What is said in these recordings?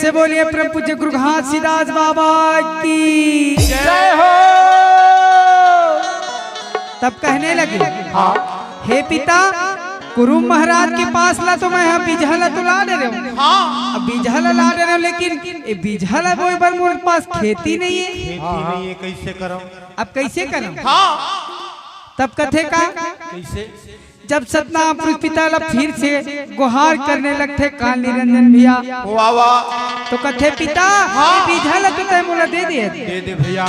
से बोलिए परम पूज्य गुरु घासीदास बाबा की जय हो। तब कहने लगे, हाँ हे पिता, गुरु महाराज के पास ला तो मैं यहाँ बिजहला तो ला दे रहा हूँ। हाँ अब बिजहला ला दे रहा हूँ, लेकिन ये बिजहला वो बार मेरे पास खेती नहीं है। खेती नहीं है, कैसे करो? अब कैसे करूँ? हाँ तब कथे का कैसे? जब सतनाम पुरुष पिता ला फिर से गुहार करने लगते काल निरंजन भैया, वाह वाह। तो कथे पिता हाँ। बिजहला तो तय मोला दे दे भैया।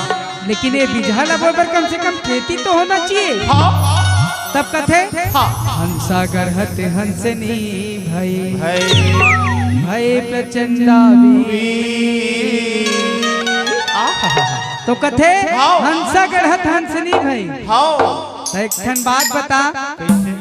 लेकिन ये बिजहला वो बार कम से कम खेती तो होना चाहिए। हाँ तब कथे हाँ। हंसा गढ़त हंसनी भई है भय प्रचंडा तो कथे हाँ। हंसा गढ़त हंसनी भई। हाँ तो एक ठन बात बता, कैसे?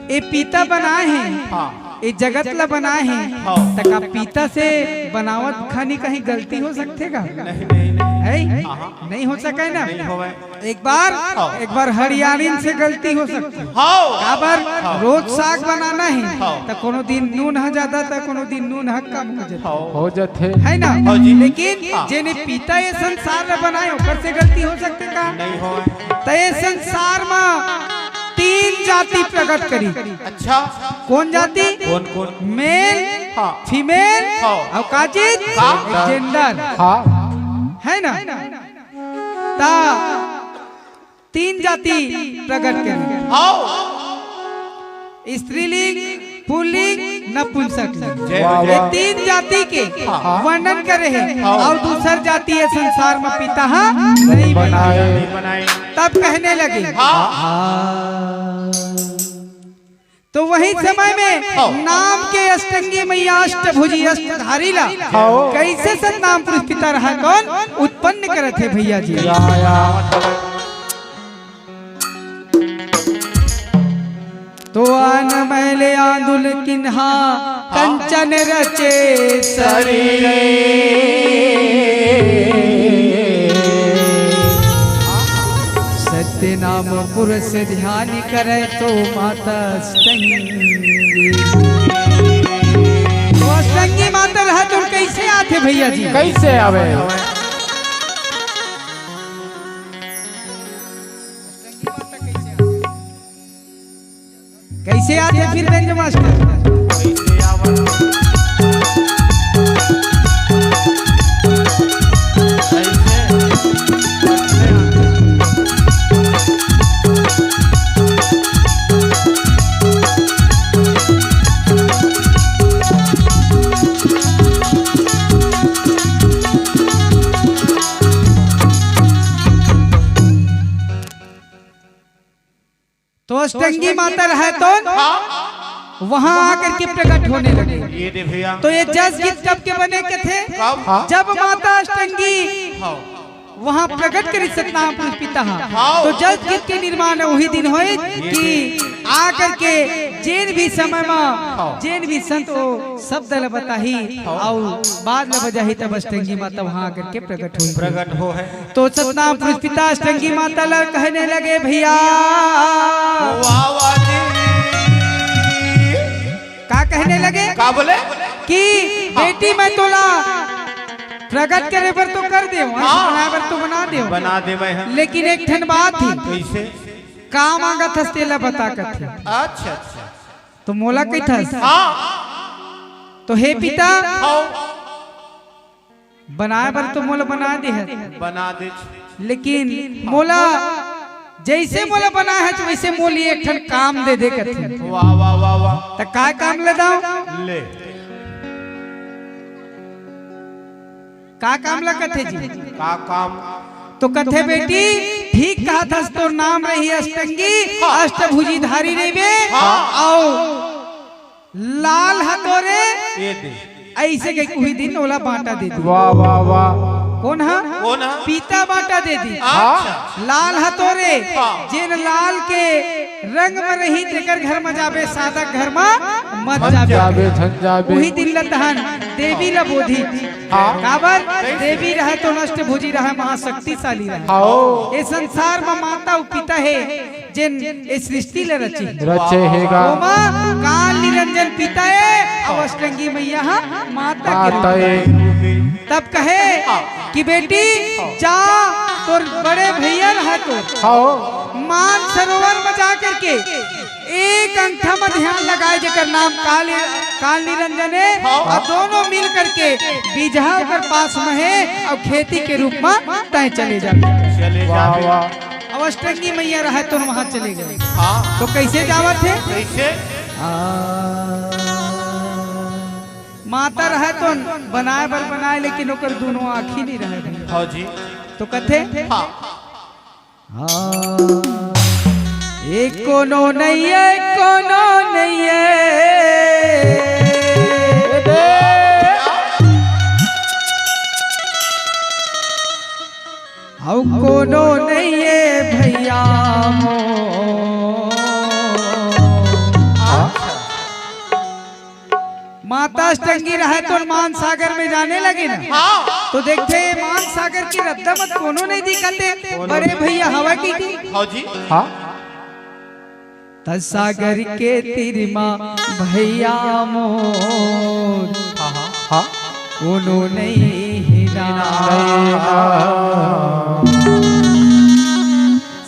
ये पीता बनाए हैं, हाँ ये जगत ला बनाए हैं, हाँ। तका पीता से बनावट खानी कहीं गलती हो सकते का? नहीं नहीं नहीं। है हाँ। नहीं हो सके ना। नहीं होवे। एक बार हरियाणीन से गलती हो सकती है। हाँ काबर रोज साग बनाना है, हाँ। तो कोनो दिन नून ह ज्यादा तो कोनो दिन नून ह कम हो जाता हो जाते है ना। हाँ जी। लेकिन हाँ। जेने पीता ये संसार में बनाए ऊपर से गलती हो सकते का? नहीं होवे। तो ये संसार में 3 जाति प्रकट करी। अच्छा कौन जाति? कौन कौन? मेल, हाँ। फीमेल हाँ। और काचित हाँ। जेंडर, हाँ है ना। ता 3 जाति प्रकट करी, हाँ। स्त्रीलिंग, पुल्लिंग, नपुंसक लिंग। जय वाह, हो ये वाह। 3 जाति के हाँ। वर्णन करे हैं। हाँ। और दूसर जाति है संसार में पिता नहीं बनाए। नहीं बनाए। तब कहने लगे, हाँ। तो वही समय में हाँ। नाम के अष्टंगी मैया अष्टभुजी अष्टधारी ला हाँ। कैसे सतनाम पुरुष पिता रहा कौन उत्पन्न करे थे भैया जी। तो आन मैले आंदुल किन्हा कंचन रचे शरीर, सत्य नाम पुरुष ध्यान करे तो माता अष्टंगी। तो अष्टंगी माता रहा तो कैसे आते भैया जी? कैसे आवे? कैसे आते फिर व्यंज मास्टर? कैसे आवा? तो अष्टंगी माता रहा तो वहां आकर के प्रकट होने लगे। ये दे भैया। तो ये जस गीत कब के बने के थे? कब? जब माता अष्टंगी हाँ वहां प्रकट करी सतनाम पुरुष पिता। हाँ। तो जस गीत के निर्माण वही दिन होए कि आकर के जेन भी समय में जेन भी संत ओ शब्द ल बताही और बाद में बजाही तब अष्टंगी माता वहां आकर के प्रकट हुई। प्रकट हो है। तो सतनाम पुरुष पिता अष्टंगी माता ला कहने लगे, भैया वाह वाह जी। का कहने लगे का बोले? कि बेटी मैं तोला प्रकट करे पर तो कर दे, बनाए पर तो बना दे, बना दे मैं हम। लेकिन एक ठन बात थी, कैसे? काम आगत हस तेला बता कर थे। अच्छा अच्छा। तो मोला कही था हाँ तो हे पिता हाँ बनाए पर तो मोला बना दे है, बना दे। लेकिन मोला जैसे मोला बना है वैसे मोली एक ठन काम दे दे कर थे। वाह वाह वाह वाह। तो काय काम ले दाओ? ले का काम ला कथे जी? का काम? तो कथे बेटी ठीक कहा था, तो नाम रही अष्टंगी अष्टभुजी धारी रही बे आओ लाल हथोरे ये दे। ऐसे के कोई दिन ओला बांटा दे दी। वाह वाह वाह। कौन है? कौन है? पीता बांटा दे दी। अच्छा। लाल हथोरे हाँ। जिन लाल के रंग में रही तेकर घर में जाबे, सादा घर में मत जाबे जाबे। धन जाबे। वही दिन लतहन देवी ला बोधी हाँ। काबर देवी रहे तो नष्ट भुजी रहे, महाशक्तिशाली रहे। आओ ये संसार में माता पिता है जिन इस सृष्टि ले रची रचे हेगा। ओमा काल निरंजन पिता है अष्टंगी मैया माता के रूप माता में। तब कहे कि बेटी जा तोर बड़े भैया है तो मान सरोवर में जा करके एक अंगठा में ध्यान लगाए जेकर नाम काल निरंजन है और दोनों मिल करके बीजहा कर पास में है और खेती के रूप में तय चले जाते। अब अष्टंगी मैया रहे तो वहां चले गए। तो कैसे जावत थे? कैसे? माता रहे तो बनाए बर बनाए लेकिन ओकर दोनों आँखी नहीं रहे। हाँ जी। तो कथे एक कोनो नहीं है औ कोनो नहीं है भैया माता अष्टंगी रहे तो मान सागर में जाने लगे ना। तो देखते मान सागर की रद्दा मत कोनो नहीं दिखते बड़े भैया हवा की हाँ जी। सागर के तिरमा भैया मोर कोनो नहीं हिरा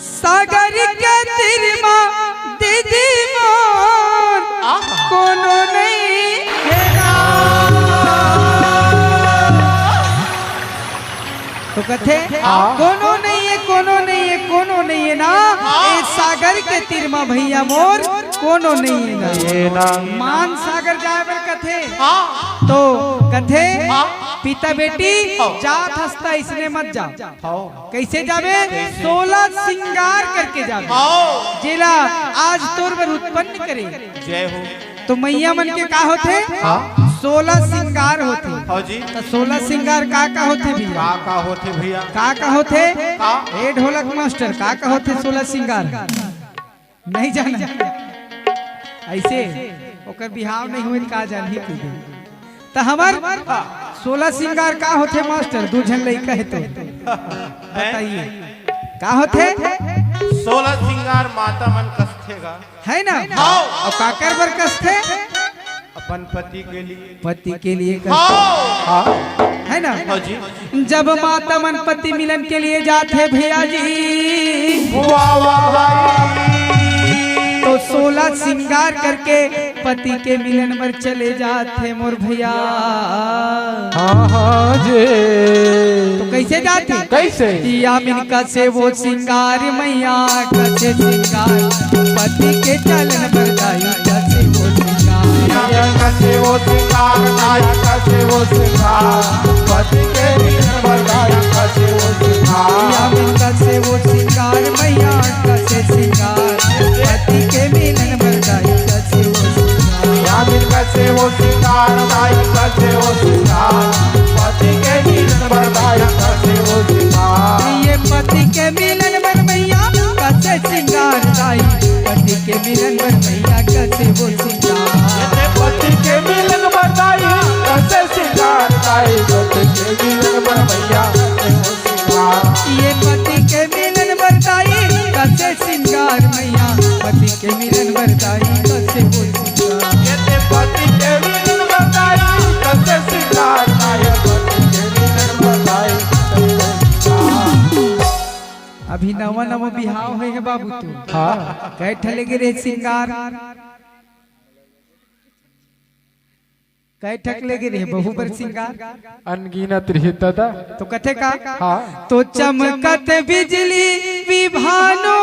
सागर के तिरमा दीदी मोर कोनो नहीं हिरा। तो कथे कोनो नहीं है ना ए सागर के तिरमा भैया मोर कोनो नहीं है ना। मान सागर जाए बर कथे तो कथे पिता बेटी जात हंसता इसने मत जा। कैसे जावे? 16 श्रृंगार करके जावे जिला आज तोर बर उत्पन्न करे। जय हो। तो मैया मन के का होते? 16 श्रृंगार होते। हाँ जी। तो 16 श्रृंगार का होते भैया? का होते भैया? का होते? ए ढोलक मास्टर का होते 16 श्रृंगार? नहीं जाना ऐसे ओकर बिहाव नहीं हुए का जान ही तो हमार 16 श्रृंगार का होते मास्टर? दू झन लइका है तो बताइए का होते? 16 श्रृंगार माता मन कस्थेगा है ना। और काकर बर कसथे? अपन पति के लिए। पति के लिए है ना। हाँ जी। जब माता मन पति मिलन के लिए जाते भैया जी तो 16 श्रृंगार करके पति के मिलन पर चले जाते मोर भैया। तो कैसे जाते? कैसे? या मिनका से वो श्रृंगार मैया कैसे श्रृंगार पति के चलन बरदाई कैसे वो श्रृंगार पति के मिलन बरदाई कैसे वो श्रृंगार। या मिनका से वो श्रृंगार मैया कैसे श्रृंगार पति के मिलन बरदाई कैसे वो श्रृंगार। या मिनका से वो श्रृंगार कैसे वो श्रृंगार पति के मिलन बरदाई कैसे वो श्रृंगार। ये पति के मिलन बर मैया कैसे श्रृंगार दाई पति के मिलन बर मैया कैसे वो श्रृंगार। पति के मिलन बरदाई कैसे श्रृंगार दाई पति के मिलन बर मैया कैसे वो श्रृंगार। ये पति के मिलन बरदाई कैसे श्रृंगार मैया पति के मिलन बरदाई कैसे वो श्रृंगार। पति के मिलन बरदाई कैसे श्रृंगार दाई पति के मिलन बरदाई कैसे वो श्रृंगार। अभी नवा नवा बिहाव है बाबू तू कै ठले गिरे श्रृंगार कै ठक ले गिरे बहु बर श्रृंगार अनगिनत रही दादा। तो कथे का हाँ। तो चमकत बिजली विभानो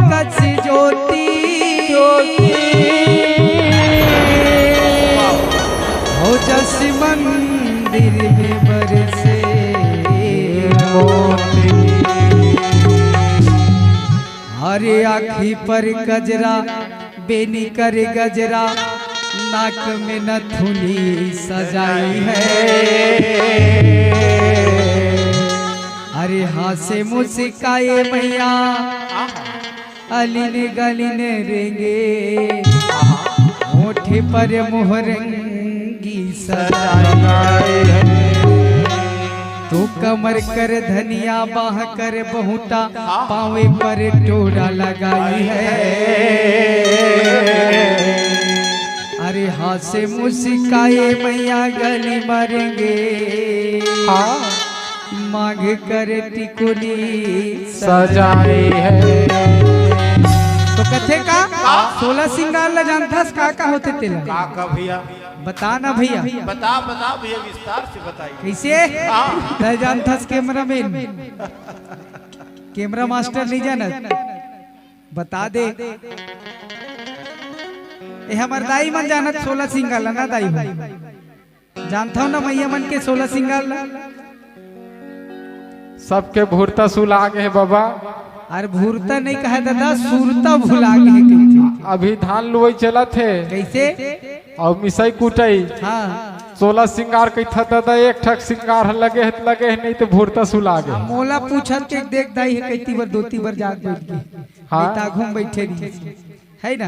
कच ज्योति हो जस मंदिर में बरसे हरे आँखी पर गजरा बेनी कर गजरा नाक में नथुनी सजाई है अरे हासे मुस्काए मैया अलिन गलिन रेंगे होठे पर मोहरंगी सजाई तू कमर कर धनिया बाह कर बहुता पावे पर टोरा लगाई है अरे हाथ हंसे मुस्काए मैया गली मरेंगे हाँ मांग कर टिकुली सजाए है। तो कथे का 16 सिंगार ला जानथस का होते तेला का भैया बता ना भैया बता बता भैया विस्तार से बताइए कैसे तय जानथस कैमरा मैन कैमरा मास्टर नहीं जानत बता दे ए हमर दाई मन जानत 16 सिंगार ला ना दाई हो जानता हूं ना मैया मन के 16 सिंगार ला सबके भूरता सुला आगे है बाबा। अरे भूरता नहीं कहा दादा सुरता भुला गए कहते अभी धान लुवई चला थे कैसे और मिसाई कुटाई हाँ 16 सिंगार कई था दादा एक ठक सिंगार लगे है नहीं तो भूरता सुला गए। मोला पूछत के देख दाई है कई बार दो तीन बार जाग बैठ के हाँ। हाँ घूम बैठे रही है ना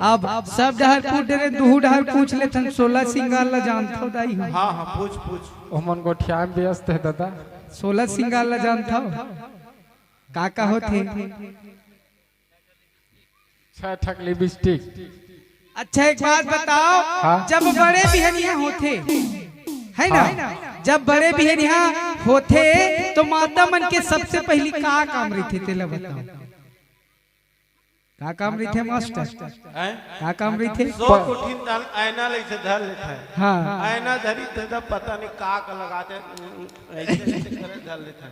अब सब डहर पूछ डरे दूह डहर पूछ ले थन 16 सिंगार ला जानता हो दाई हो हाँ हाँ पूछ पूछ ओमन गोठिया में व्यस्त है दादा 16 सिंगार ला जानता हो काका होते 6 ठक लिपस्टिक। अच्छा एक बात बताओ हाँ? जब बड़े बिहनिया होते है ना जब बड़े बिहनिया होते तो माता मन के सबसे पहली का काम रही तेला बताओ का काम रही थे मास्टर का काम रही थे सो कुठिन दाल आईना ले से धर लेता है हाँ आईना धरी तो पता नहीं का लगाते ऐसे ऐसे करे धर लेता है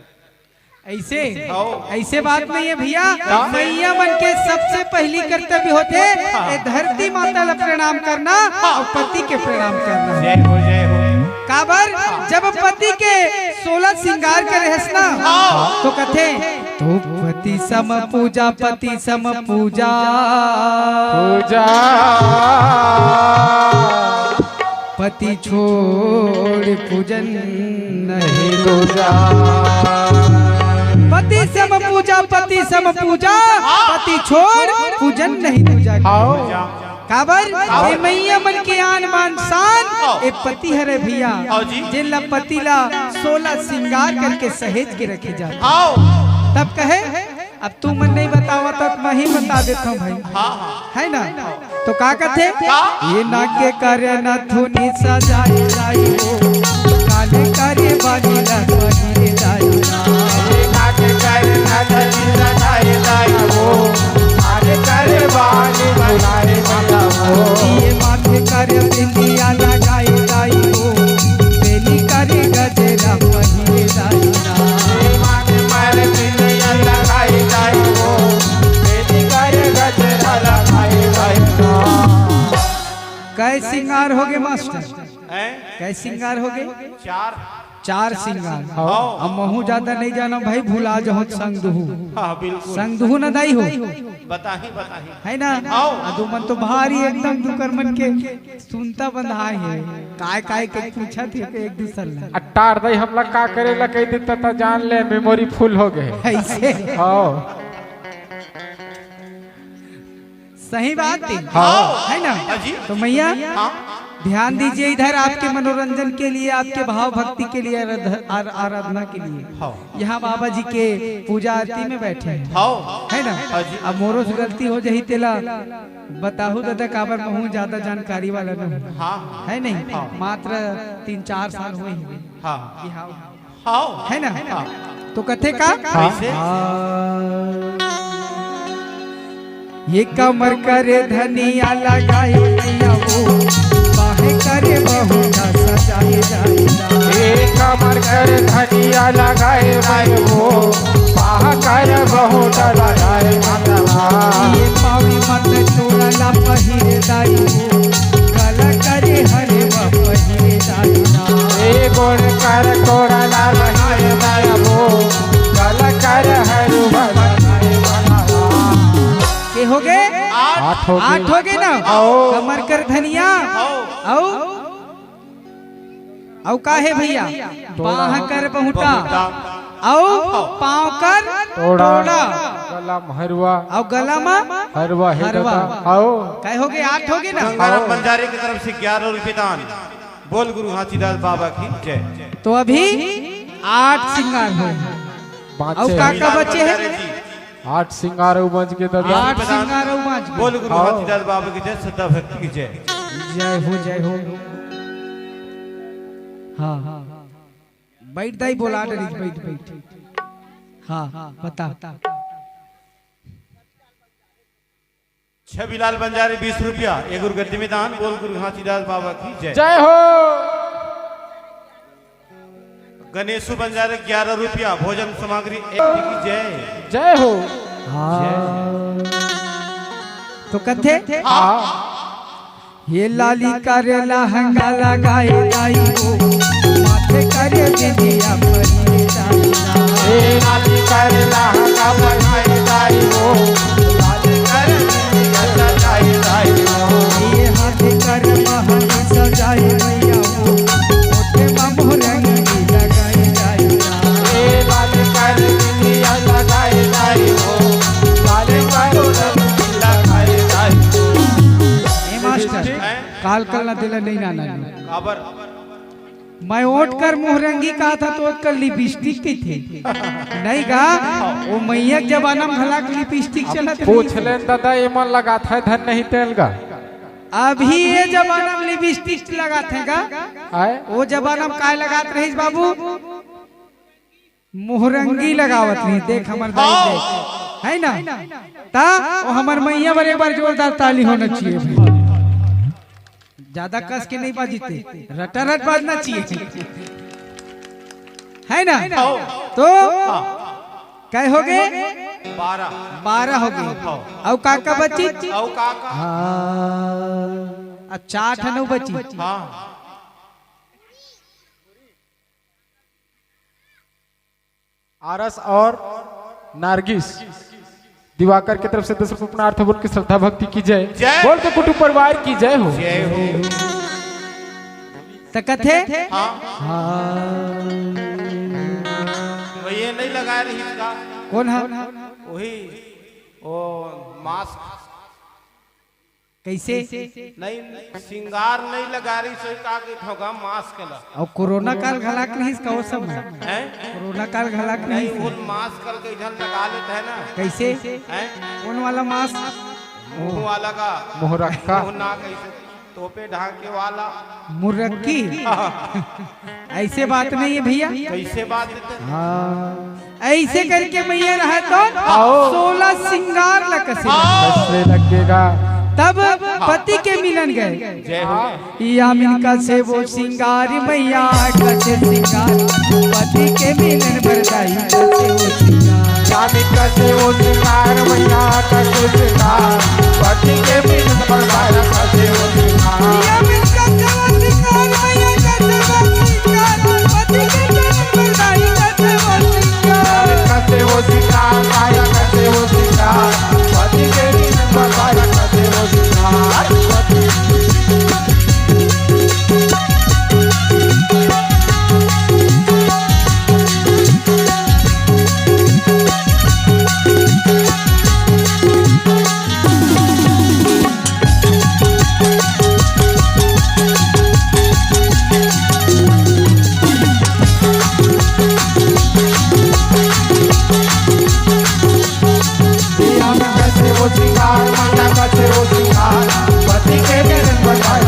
ऐसे हाँ। ऐसे बात नहीं है भैया मैया मन के सबसे पहली कर्तव्य होते ये धरती माता ला प्रणाम करना और पति के प्रणाम करना जय हो जय हो काबर जब पति के 16 सिंगार करे हस ना तो कथे तो पति सम पूजा पति सम पूजा पूजा पति छोड़ पूजन नहीं दूजा पति सम पूजा पति सम पूजा पति छोड़ पूजन नहीं दूजा आओ काबर ए मैया मन के आन मान शान ए पति हरे भैया जिन ला पति ला 16 सिंगार करके सहेज के रखे जाते आओ तब कहे अब तू मन नहीं बतावा तो मैं ही बता देता हूँ भाई है ना तो का कथे ये नाके करे न धुनी सजाई लाई हो काले करे बानी लगी लाई नाके करे न धुनी सजाई लाई हो काले करे बानी बनाए बना हो ये माथे करे बिंदिया लगाई लाई हो बेली करे गजरा पहिरे लाई माथे मारे बिंदिया लगाई लाई हो बेली करे गजरा लगाई लाई कै सिंगार हो गए मास्टर हैं कै सिंगार हो गए 4 सिंगार अब महू ज्यादा नहीं जाना भाई भुला जाओ संग दुहू हाँ बिल्कुल संग दुहू न दाई हो बताही बताही है ना अदु मन तो भारी एकदम दुकर मन के सुनता बंधाए है काय काय के पूछा थे एक दूसरा ला अट्टार दई हम लोग का करे ला कह देता था जान ले मेमोरी फुल हो गए ऐसे आओ सही बात है हाँ। है ना तो मैया ध्यान दीजिए इधर आपके मनोरंजन के लिए आपके भाव भक्ति के लिए आराधना के लिए यहाँ बाबा जी के पूजा आरती में बैठे हैं है ना अब मोरो से गलती हो जाही तेला बताहू दादा काबर महू ज्यादा जानकारी वाला न है नहीं मात्र 3-4 साल हुए है ना तो कथे का ये कमर करे धनिया लगाए बाहे करे बहुता सजाए जाए कमर कर धनिया लगाए भाई वो बाह कर बहुत लगाए ये पावी मत चोरा ला पहिरे दाई गला करे हरे व पहिरे दाई गोड़ कर तोड़ा ला लगाए भाई वो गला कर हर के हो गए 8 हो गए ना कमर कर धनिया औ का है भैया बाह कर बहुटा औ पाँव कर तोड़ा गला हरवा औ गला में हरवा हरवा आओ काय हो गए 8 हो गए ना गंगाराम बंजारे की तरफ से 11 रुपए दान बोल गुरु हाथीदास बाबा की जय तो अभी 8 सिंगार हो और काका बचे हैं 8 सिंगार बच के दादा 8 सिंगार और 5 बोल गुरु हाथीदास बाबा की जय सदा भक्ति की जय जय हो। हाँ हाँ बैठ दाई बोला बैठ बैठ। हाँ बता। छबिलाल बंजारे 20 रुपया। एक गुरु गद्दी में दान। बोल गुरु घासीदास बाबा की जय। जय हो। गणेशु बंजारे 11 रुपया। भोजन सामग्री एक की जय। जय हो। हाँ तो कथे हाँ ये लाली करे लहंगा लगाए दाई हो, माथे करे बिंदिया परी दाई ए लाली कर लहंगा बनाए दाई हो, लाली कर बिंदिया सजाए दाई हो, ये हाथ कर महल सजाए मैया हो, ओठे मोरंगी लगाए दाई ए लाली कर बिंदिया लगाए दाई हो, लाली कर लगाए दाई हो। ए मास्टर काल कल ना दिला नहीं ना खबर मैं ओट कर मोहरंगी कहा था तो ओट कर लिपस्टिक की थी नहीं गा वो मैया के जमाना में भला लिपस्टिक चला पूछ ले दादा ये मन लगा था धन नहीं तेल का। अभी ये जमाना में लिपस्टिक लगा थे गा आए वो जमाना में काय लगात रही बाबू मोहरंगी लगावत नहीं। देख हमार दाई देख है ना ता वो हमार मैया पर एक बार जोरदार ताली होना चाहिए। ज्यादा कस के नहीं बाजीते रटारट बाजना चाहिए है ना। तो क्या हो गए 12 हो गए। और काका बची औ काका अब 4 बची। हाँ आरस और नारगिस दिवाकर की तरफ से 10 रुपये अपना अर्थ बोल की श्रद्धा भक्ति की जय। जय। बोल के कुटुंब परिवार की जय हो। जय हो। तो कथे ये नहीं लगा रही इसका कौन है वही ओ मास्क कैसे नहीं सिंगार नहीं लगा रही सही का के होगा मास्क ला। और कोरोना काल घलाक नहीं इसका वो सब है हैं कोरोना काल घलाक नहीं नहीं वो मास्क कल के इधर लगा लेते हैं ना। कैसे हैं कौन वाला मास्क मुंह वाला का मोहरक्का मुंह ना कैसे टोपे ढाके वाला मुर्रक्की ऐसे बात नहीं है भैया। कैसे बात देते हैं? हाँ ऐसे करके मैया रहा तो आओ। 16 सिंगार लकसे कैसे लगेगा तब पति के मिलन गए। जय हो। यामिन का से वो सिंगार मैया कसे सिंगार पति के मिलन बरदाई कसे वो सिंगार स्वामी कैसे वो सिंगार मैया कैसे सिंगार पति के मिलन बरदाई कैसे वो सिंगार। यामिन का से वो सिंगार मैया कसे वो सिंगार पति के मिलन बरदाई कसे वो सिंगार कैसे वो सिंगार माया कैसे वो सिंगार पति के मिलन बरदाई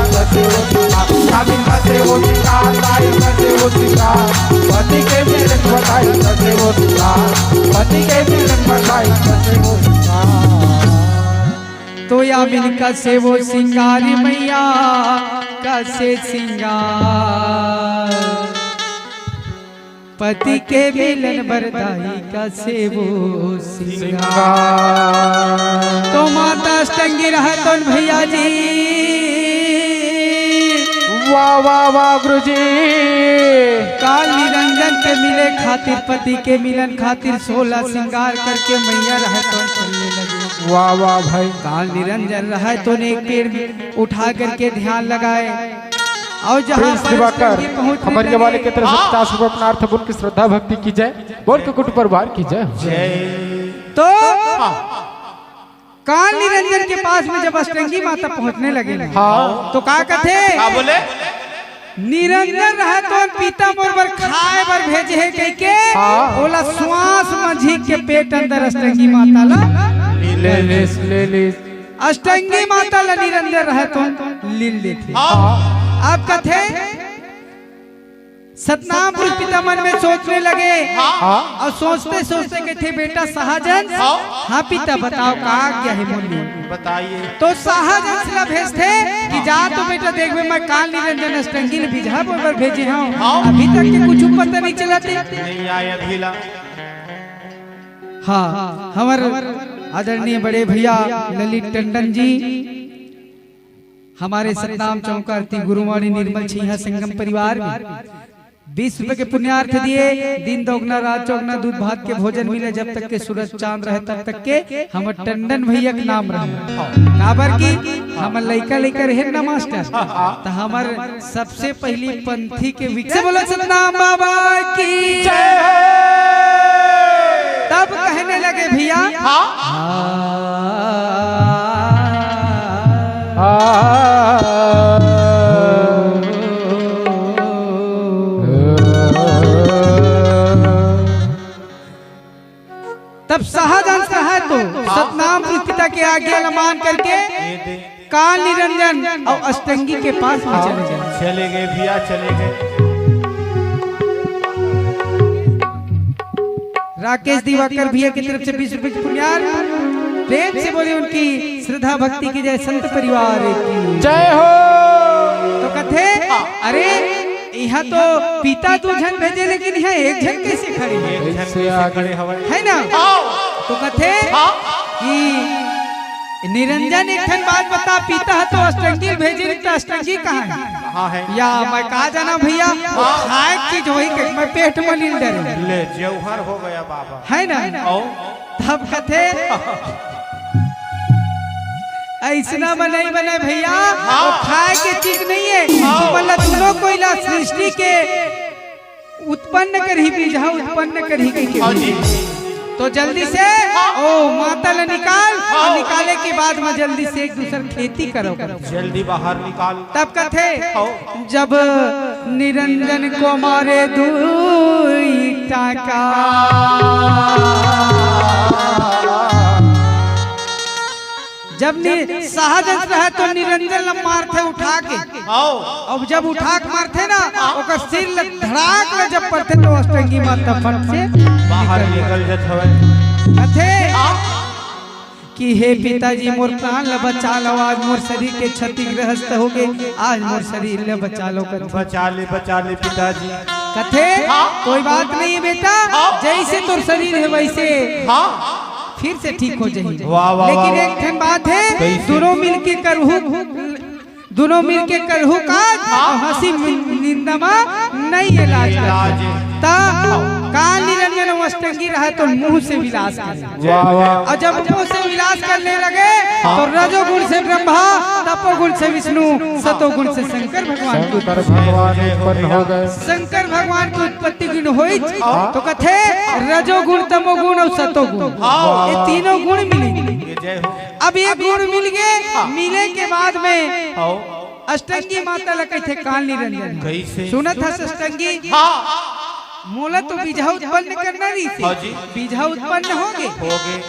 कैसे वो सिंगार। पति के मिलन बधाई कैसे वो सिंगार पति के मिलन बधाई कैसे वो सिंगार। तो यामिन का से वो सिंगार मैया कसे सिंगार पति के मिलन बरदाई कसे वो सिंगार। तो माता अष्टंगी रहा तो भैया जी वाह वाह वाह गुरु जी। काल निरंजन के मिले खातिर पति के मिलन खातिर 16 सिंगार करके मैया रहे तो चलने लगे। वाह वाह भाई। काल निरंजन रहा तो ने एक पेड़ उठा करके ध्यान लगाए और जहाँ दिवाकर हमारे वाले की तरफ से 50 रुपये अपना अर्थ बोल की श्रद्धा भक्ति की जय। बोल के कुटुंब परिवार की जय। तो काल निरंजन के पास में जब अष्टंगी माता पहुंचने लगे हाँ तो का कथे क्या बोले निरंजन रहा तो पीता मोर बर खाए बर भेजे है कह के हाँ। बोला श्वास मझी के पेट अंदर अष्टंगी माता ला ले ले अष्टंगी माता ला निरंजन रहे तो लील लेते। अब कथे सतनाम पुरुष पिता मन में सोचने लगे और सोचते सोचते कहते बेटा शाहजहां, हाँ पिता बताओ कहा क्या है मूल्य बताइए। तो शाहजहां से भेजते कि जा तो बेटा देख मैं काल निरंजन अष्टंगी बिझा पर भेजे हूँ, अभी तक के कुछ पता नहीं चलाते नहीं आया भीला। हाँ हमारे आदरणीय बड़े भैया ललित टंडन जी हमारे सतनाम चौकार्थी गुरुवाणी निर्मल छिहा संगम परिवार में 20 रुपए के पुण्यार्थ दिए। दिन दोगुना रात चौगुना दूध भात के भोजन मिले जब तक के सूरज चांद रहे तब तक के हम टंडन भैया के नाम रहे काबर की हम लइका लइका रहे ना मास्टर। तो हमार सबसे पहली पंथी के विकसित बोला सतनाम बाबा की तब कहने लगे भैया तब शाहजहां कहा तो सतनाम पुरुष पिता के आज्ञा मान करके काल निरंजन और अष्टंगी के पास में चले गए भैया चले गए। राकेश दिवाकर भैया की तरफ से 20 रुपए की पुण्यार प्रेम से बोले उनकी श्रद्धा भक्ति की जय संत परिवार की जय हो। तो कथे अरे यहाँ तो पिता 2 जन भेजे लेकिन यहाँ 1 जन कैसे खड़े है ना। तो कथे कि निरंजन एक ठन बात बता पिता है तो अष्टंगी भेजे तो अष्टंगी कहाँ है या मैं कहा जाना भैया खाए चीज वही मैं पेट में लीडर ले जौहर हो गया बाबा है ना। तब कथे ऐसा बने भैया खाए के चीज नहीं है मतलब दोनों कोई ला सृष्टि के उत्पन्न कर ही बीजा उत्पन्न कर ही तो जल्दी से ओ माता ले निकाल और निकाले के बाद में जल्दी से एक दूसर खेती करो जल्दी बाहर निकाल। तब कथे जब निरंजन को मारे 2 टाका जब शाहजहां रहे तो निरंजन मारते उठा के अब जब उठा के मारते ना ओकर सिर धड़ाक में जब पड़ते तो अष्टंगी माता फट से बाहर निकल जात हवे कथे कि हे पिताजी मोर प्राण ल बचा लो आज मोर शरीर के क्षतिग्रस्त हो गए आज मोर शरीर ल बचा लो बचा ले पिताजी। कथे कोई बात नहीं बेटा जैसे तोर शरीर है वैसे फिर से ठीक हो जाएगी लेकिन एक ठन बात है दोनों मिलके करहु काज हंसी निंदा नहीं इलाज काल निरंजन अष्टंगी रहा तो मुंह से विलास करे और जब मुंह से विलास करने लगे तो रजोगुण से ब्रह्मा तपोगुण से विष्णु सतोगुण से शंकर भगवान उत्पन्न हो गए। शंकर भगवान की उत्पत्ति गुण हुई तो कथे रजोगुण तमोगुण और सतोगुण ये तीनों गुण मिलेंगे। अब ये गुण मिल गए मिले के बाद में अष्टंगी माता लगे थे काल निरंजन सुना था अष्टंगी मोला तो बीजा उत्पन्न करना रही थी बीजा उत्पन्न हो गए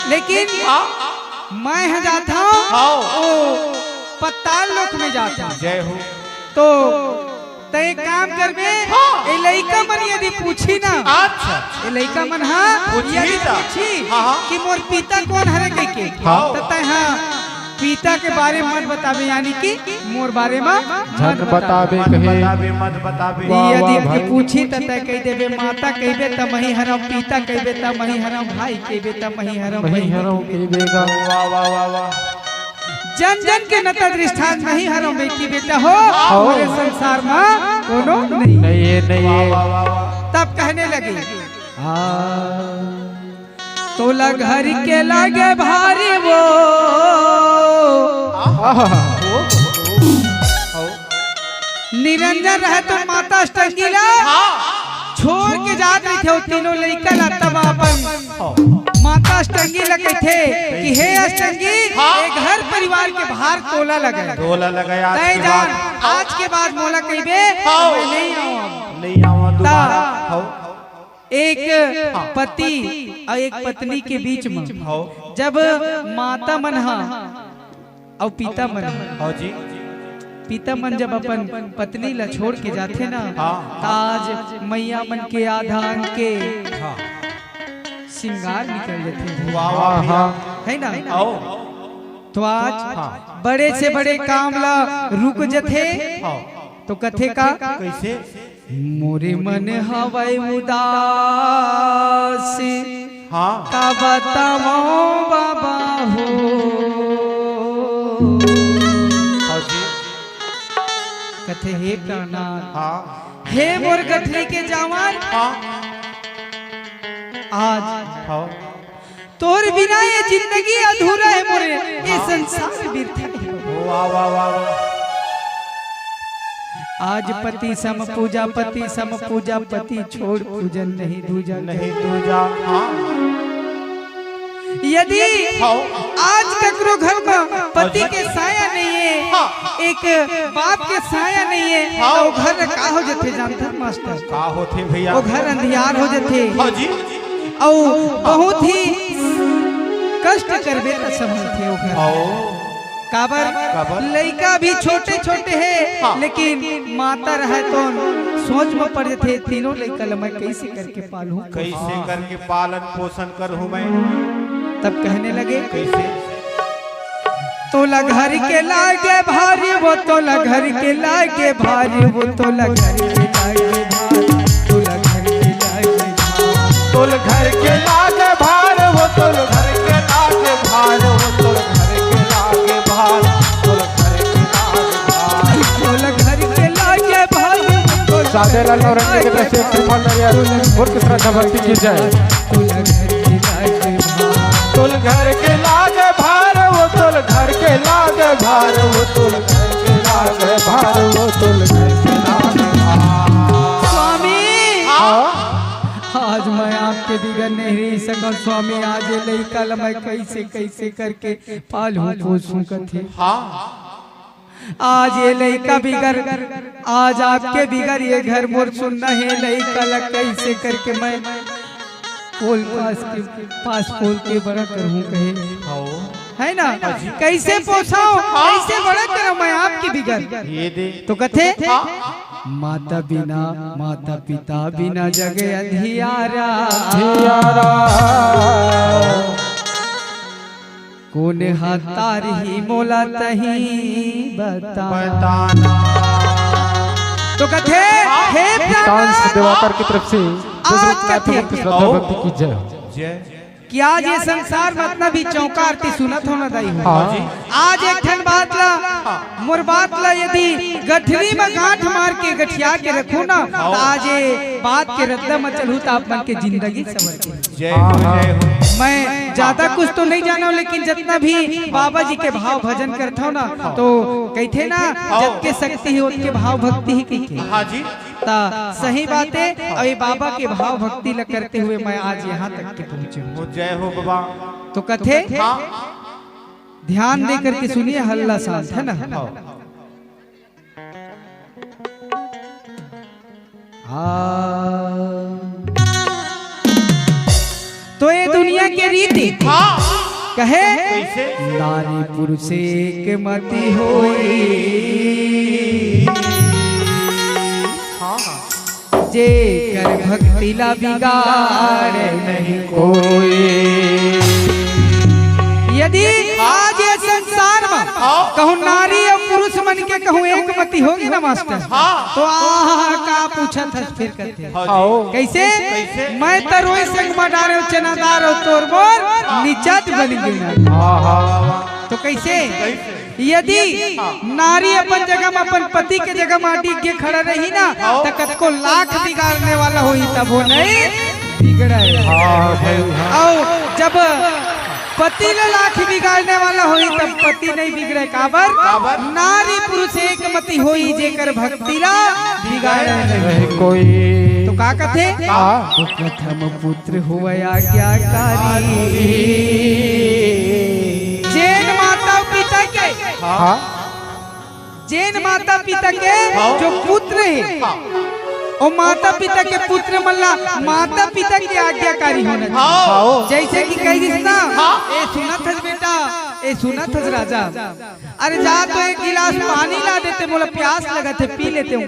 लेकिन मैं है जाता हूँ पताल लोक में जाता हूँ तो तय काम करबे ए लइका मन यदि पूछी ना ए लइका मन यदि पूछी कि मोर पिता कौन हरे कह के तो तय पिता के बारे में मत बतावे यानी कि मोर बारे में मत बतावे मत बतावे यदि पूछी त तय कह देबे माता कहबे त मही हरम पिता कहबे त मही हरम भाई कहबे त मही हरम कहबेगा। वाह वाह वाह वाह जन जन के नता दृष्टांत नहीं हरम बेटी बेटा हो पूरे संसार में कोनो नहीं तब कहने लगे तो घर के लगे भारी वो निरंजन रहे तो माता अष्टंगी ला छोड़ के जात रही थे तीनों लड़का ला तब अपन माता अष्टंगी लगे थे कि हे अष्टंगी एक घर परिवार के बाहर तोला लगाया आज के बाद मोला कहबे नहीं आऊं एक पति और एक पत्नी के बीच में जब माता मनहा और पिता मन हाँ जी पिता मन जब अपन पत्नी ला छोड़ के जाते ना हाँ। ताज मैया मन के आधा अंग के हाँ श्रृंगार निकल जाते वाह वाह भैया है ना। आओ तो आज हाँ। बड़े से बड़े काम ला रुक जथे हाँ तो कथे का कैसे मोरे मन हवै उदास हाँ का बताओ बाबा हो। हाँ जी कथे हे प्राणनाथ हाँ हे मोर गठरी के जवान हाँ आज हाँ तोर बिना ये जिंदगी अधूरा है मोरे ये संसार व्यर्थ है। वाह वाह वाह वाह आज पति सम पूजा पति छोड़ पूजन नहीं दूजा नहीं दूजा हाँ यदि हाँ आज ककरो घर में पति के साया नहीं है एक बाप के साया नहीं है तो वो घर का हो जाते जानते मास्टर का होते भैया वो घर अंधियार हो जाते हाँ जी और बहुत ही कष्ट करबे त समझते हो घर आओ काबर लड़का भी छोटे छोटे है हाँ। लेकिन माता रहे तो सोच में पड़ जाते तीनों लड़का मैं कैसे करके पालूं कैसे करके पालन पोषण करूं मैं तब कहने लगे कैसे तोला घर के लागे भारी वो तोला घर के लागे भारी वो तोला घर के लागे भारी तोला घर के लागे भारी तोल घर के लागे भार वो तोल घर के लागे भार वो तोल घर के लागे भार तोल घर के लागे भार तोला घर के लागे भारी सादेलाल नौरंगी की तरफ से त्रिपाल नरियारू मुर्ख श्रद्धा भक्ति की जय। तोला घर के लागे भारी तोल घर के लागे भार वो तोल घर के लागे भार वो तोल घर के लागे भार वो तोल घर के लागे भार स्वामी हाँ आज मैं आपके बिगड़ नहीं रह सकूं स्वामी आज ये लड़का ला मैं कैसे कैसे करके पालूं पोसूं कथे हाँ आज ये लड़का बिगड़ आज आपके बिगड़ ये घर मोर सुनना है लड़का ला कैसे करके मैं पोल पास पोल के बड़ा करूं कहे है ना कैसे पोसाओ कैसे बड़ा करूं मैं आपकी बिगड़ ये दे तो कथे माता पिता बिना जगे अंधियारा कौन हाथार ही मोला तही बताना तो कथे हे डांस दिवाकर की तरफ से आज कथे श्रद्धा भक्ति की जय। जय कि आज ये संसार में अपना भी चौका आरती सुनत होना दाई हो हाँ। आज एक ठन बात ला मोर बात ला यदि गठरी में गांठ मार के गठिया के रखो ना तो आज ये बात के रद्दा में चलू तो आप मन के जिंदगी सवर के जय हो जय हो मैं ज्यादा कुछ तो नहीं जाना लेकिन जितना भी बाबा जी के भाव भजन करता हूँ ना तो कहते ना जब के शक्ति है उनके भाव भक्ति ही कहते हाँ जी ता सही बात है और ये बाबा के भाव भक्ति ला करते हुए मैं आज यहाँ तक के पहुँचे हूँ। हो जय हो बाबा तो कथे हाँ ध्यान दे करके सुनिए हल्ला सांस है ना तो ये दुनिया के रीति कहे कैसे नारी पुरुष एक मति होई जे कर भक्ति ला बिगाड़े नहीं कोई। यदि आज ये संसार में कहूँ नारी और पुरुष मन के कहूँ एक मति होगी ना मास्टर तो का पूछा था फिर कहते कैसे मैं तो रोई संग मडारे चनादार और तोर बोर निचत बन गई तो कैसे यदि नारी अपन जगह में अपन पति के जगह में अटी के खड़ा रही ना तो कत को लाख बिगाड़ने वाला होई तब वो नहीं बिगड़ा और जब पति ले लाख बिगाड़ने वाला होई तब पति नहीं बिगड़े काबर नारी पुरुष एक मति होई जेकर भक्ति ला बिगाड़े नहीं कोई। तो का कथे प्रथम पुत्र हुआ आज्ञाकारी जैन माता पिता के जैन माता पिता के जो पुत्र है और माता पिता के पुत्र मल्ला माता पिता की आज्ञाकारी होना चाहिए। जैसे कि कही ना ए सुना था बेटा ए सुना था राजा, अरे जा तो एक गिलास पानी ला देते, बोला प्यास लगा थे पी लेते हूँ।